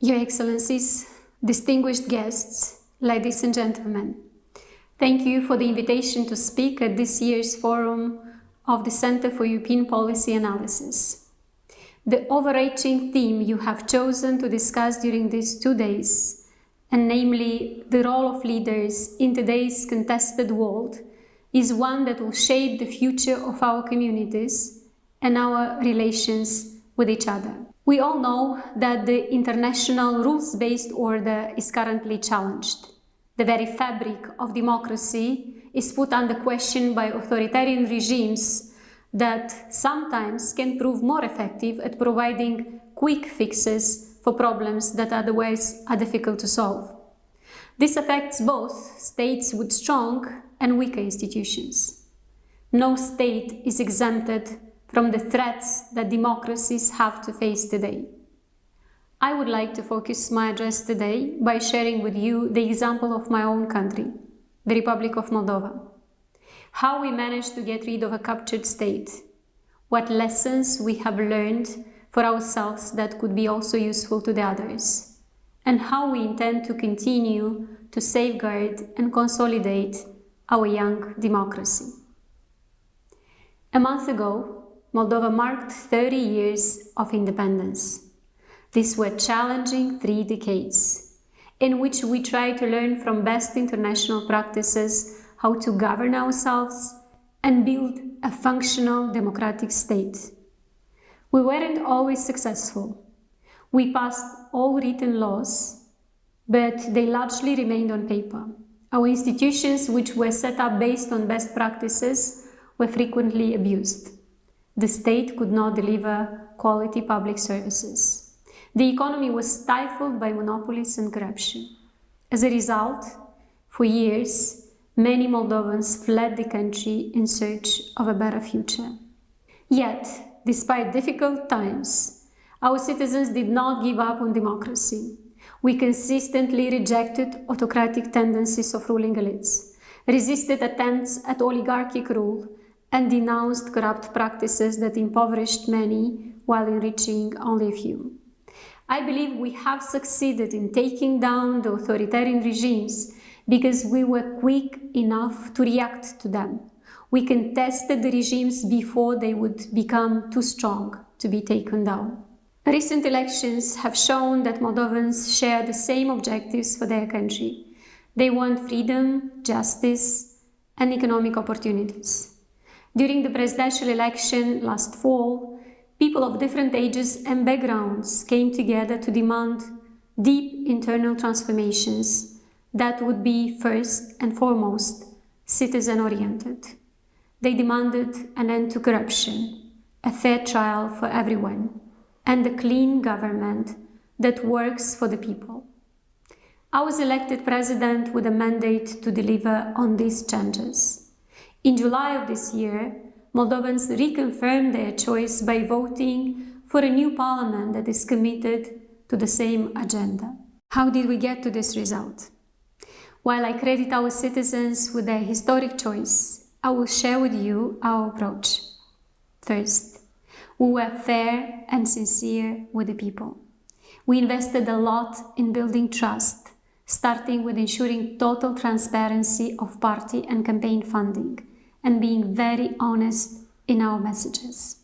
Your Excellencies, distinguished guests, ladies and gentlemen, thank you for the invitation to speak at this year's forum of the Center for European Policy Analysis. The overarching theme you have chosen to discuss during these 2 days, and namely the role of leaders in today's contested world, is one that will shape the future of our communities and our relations with each other. We all know that the international rules-based order is currently challenged. The very fabric of democracy is put under question by authoritarian regimes that sometimes can prove more effective at providing quick fixes for problems that otherwise are difficult to solve. This affects both states with strong and weaker institutions. No state is exempted from the threats that democracies have to face today. I would like to focus my address today by sharing with you the example of my own country, the Republic of Moldova. How we managed to get rid of a captured state, what lessons we have learned for ourselves that could be also useful to the others, and how we intend to continue to safeguard and consolidate our young democracy. A month ago, Moldova marked 30 years of independence. These were challenging 3 decades, in which we tried to learn from best international practices how to govern ourselves and build a functional democratic state. We weren't always successful. We passed all written laws, but they largely remained on paper. Our institutions, which were set up based on best practices, were frequently abused. The state could not deliver quality public services. The economy was stifled by monopolies and corruption. As a result, for years, many Moldovans fled the country in search of a better future. Yet, despite difficult times, our citizens did not give up on democracy. We consistently rejected autocratic tendencies of ruling elites, resisted attempts at oligarchic rule, and denounced corrupt practices that impoverished many while enriching only a few. I believe we have succeeded in taking down the authoritarian regimes because we were quick enough to react to them. We contested the regimes before they would become too strong to be taken down. Recent elections have shown that Moldovans share the same objectives for their country. They want freedom, justice, and economic opportunities. During the presidential election last fall, people of different ages and backgrounds came together to demand deep internal transformations that would be first and foremost citizen-oriented. They demanded an end to corruption, a fair trial for everyone, and a clean government that works for the people. I was elected president with a mandate to deliver on these changes. In July of this year, Moldovans reconfirmed their choice by voting for a new parliament that is committed to the same agenda. How did we get to this result? While I credit our citizens with their historic choice, I will share with you our approach. First, we were fair and sincere with the people. We invested a lot in building trust, starting with ensuring total transparency of party and campaign funding, and being very honest in our messages.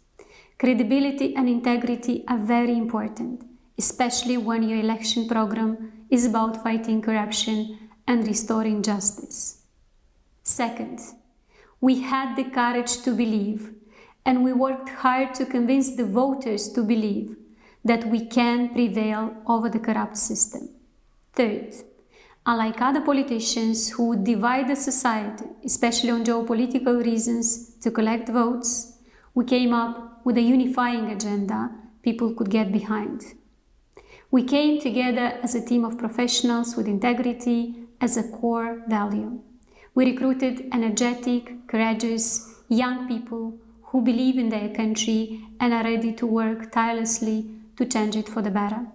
Credibility and integrity are very important, especially when your election program is about fighting corruption and restoring justice. Second, we had the courage to believe, and we worked hard to convince the voters to believe that we can prevail over the corrupt system. Third, unlike other politicians who would divide the society, especially on geopolitical reasons, to collect votes, we came up with a unifying agenda people could get behind. We came together as a team of professionals with integrity as a core value. We recruited energetic, courageous, young people who believe in their country and are ready to work tirelessly to change it for the better.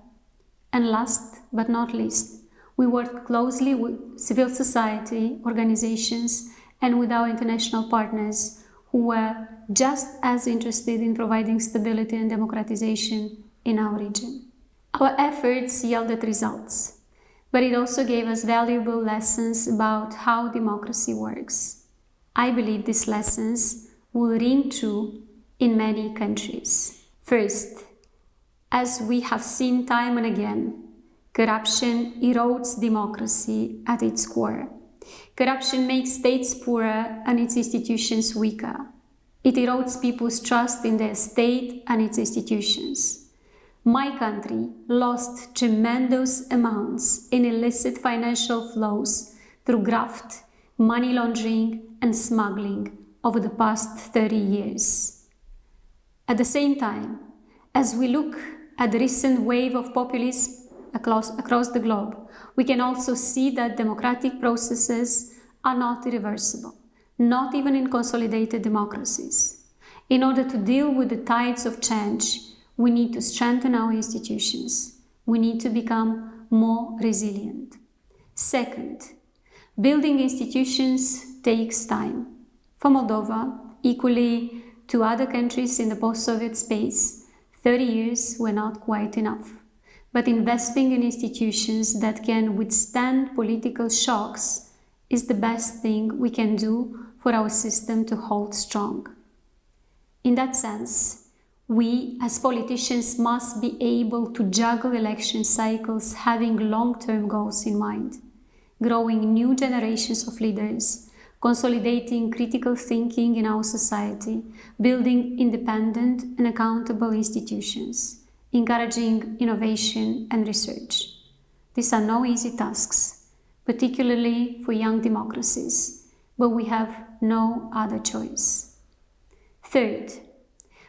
And last but not least, we worked closely with civil society organizations and with our international partners who were just as interested in providing stability and democratization in our region. Our efforts yielded results, but it also gave us valuable lessons about how democracy works. I believe these lessons will ring true in many countries. First, as we have seen time and again, corruption erodes democracy at its core. Corruption makes states poorer and its institutions weaker. It erodes people's trust in their state and its institutions. My country lost tremendous amounts in illicit financial flows through graft, money laundering, and smuggling over the past 30 years. At the same time, as we look at the recent wave of populism across the globe, we can also see that democratic processes are not irreversible, not even in consolidated democracies. In order to deal with the tides of change, we need to strengthen our institutions. We need to become more resilient. Second, building institutions takes time. For Moldova, equally to other countries in the post-Soviet space, 30 years were not quite enough. But investing in institutions that can withstand political shocks is the best thing we can do for our system to hold strong. In that sense, we as politicians must be able to juggle election cycles having long-term goals in mind, growing new generations of leaders, consolidating critical thinking in our society, building independent and accountable institutions, encouraging innovation and research. These are no easy tasks, particularly for young democracies, but we have no other choice. Third,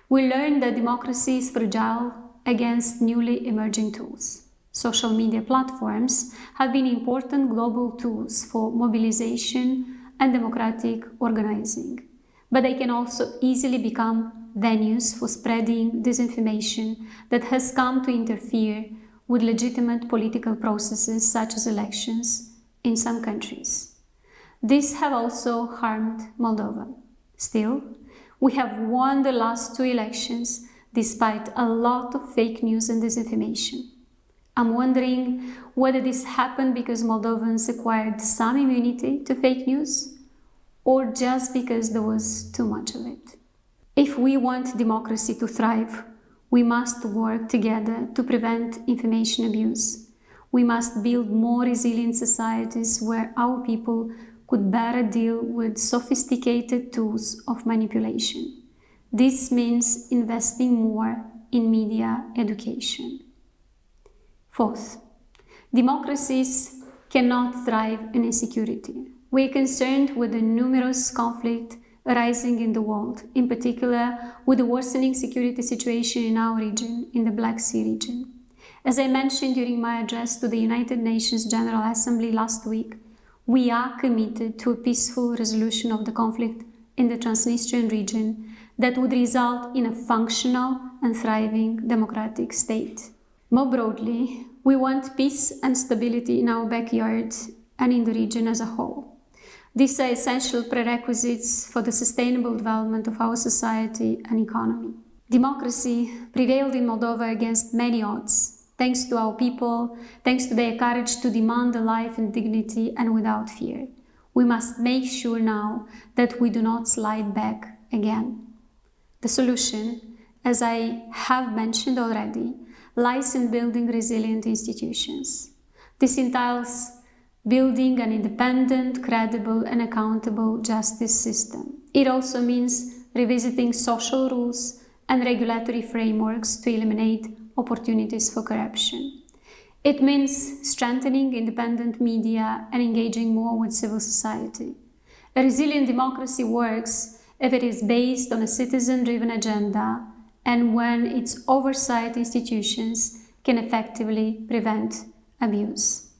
we learned that democracy is fragile against newly emerging tools. Social media platforms have been important global tools for mobilization and democratic organizing, but they can also easily become venues for spreading disinformation that has come to interfere with legitimate political processes such as elections in some countries. These have also harmed Moldova. Still, we have won the last 2 elections despite a lot of fake news and disinformation. I'm wondering whether this happened because Moldovans acquired some immunity to fake news or just because there was too much of it. If we want democracy to thrive, we must work together to prevent information abuse. We must build more resilient societies where our people could better deal with sophisticated tools of manipulation. This means investing more in media education. Fourth, democracies cannot thrive in insecurity. We are concerned with the numerous conflicts arising in the world, in particular with the worsening security situation in our region, in the Black Sea region. As I mentioned during my address to the United Nations General Assembly last week, we are committed to a peaceful resolution of the conflict in the Transnistrian region that would result in a functional and thriving democratic state. More broadly, we want peace and stability in our backyard and in the region as a whole. These are essential prerequisites for the sustainable development of our society and economy. Democracy prevailed in Moldova against many odds, thanks to our people, thanks to their courage to demand a life in dignity and without fear. We must make sure now that we do not slide back again. The solution, as I have mentioned already, lies in building resilient institutions. This entails building an independent, credible and accountable justice system. It also means revisiting social rules and regulatory frameworks to eliminate opportunities for corruption. It means strengthening independent media and engaging more with civil society. A resilient democracy works if it is based on a citizen-driven agenda and when its oversight institutions can effectively prevent abuse.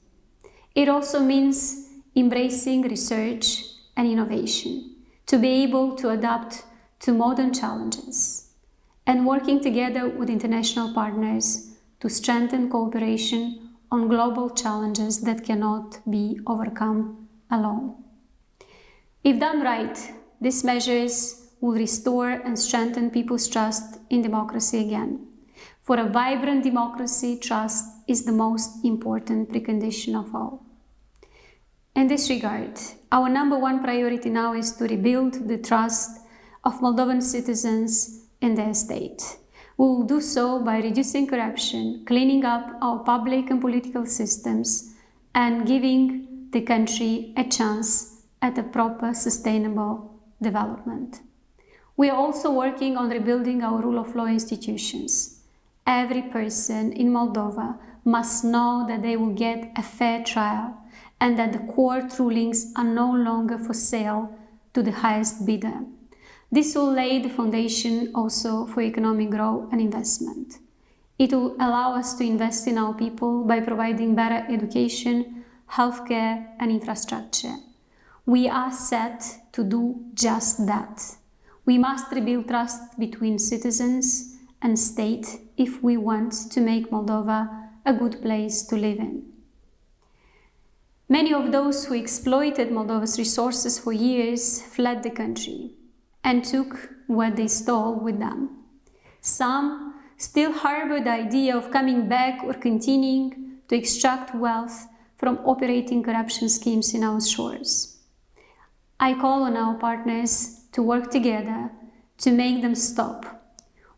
It also means embracing research and innovation to be able to adapt to modern challenges and working together with international partners to strengthen cooperation on global challenges that cannot be overcome alone. If done right, these measures will restore and strengthen people's trust in democracy again, For a vibrant democracy, trust is the most important precondition of all. In this regard, our number one priority now is to rebuild the trust of Moldovan citizens in their state. We will do so by reducing corruption, cleaning up our public and political systems, and giving the country a chance at a proper, sustainable development. We are also working on rebuilding our rule of law institutions. Every person in Moldova must know that they will get a fair trial and that the court rulings are no longer for sale to the highest bidder. This will lay the foundation also for economic growth and investment. It will allow us to invest in our people by providing better education, healthcare, and infrastructure. We are set to do just that. We must rebuild trust between citizens and state if we want to make Moldova a good place to live in. Many of those who exploited Moldova's resources for years fled the country and took what they stole with them. Some still harbor the idea of coming back or continuing to extract wealth from operating corruption schemes in our shores. I call on our partners to work together to make them stop.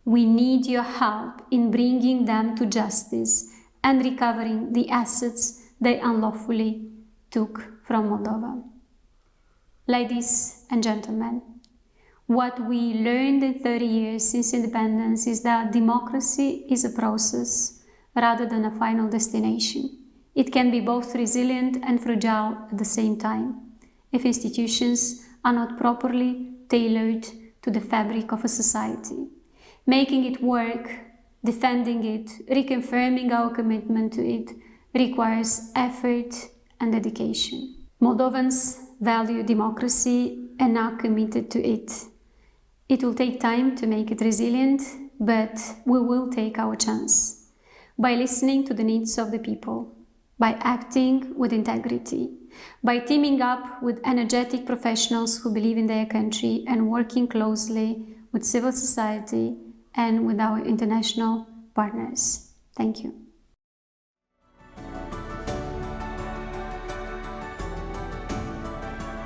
We need your help in bringing them to justice and recovering the assets they unlawfully took from Moldova. Ladies and gentlemen, what we learned in 30 years since independence is that democracy is a process rather than a final destination. It can be both resilient and fragile at the same time if institutions are not properly tailored to the fabric of a society. Making it work, defending it, reconfirming our commitment to it requires effort and dedication. Moldovans value democracy and are committed to it. It will take time to make it resilient, but we will take our chance by listening to the needs of the people, by acting with integrity, by teaming up with energetic professionals who believe in their country and working closely with civil society and with our international partners. Thank you.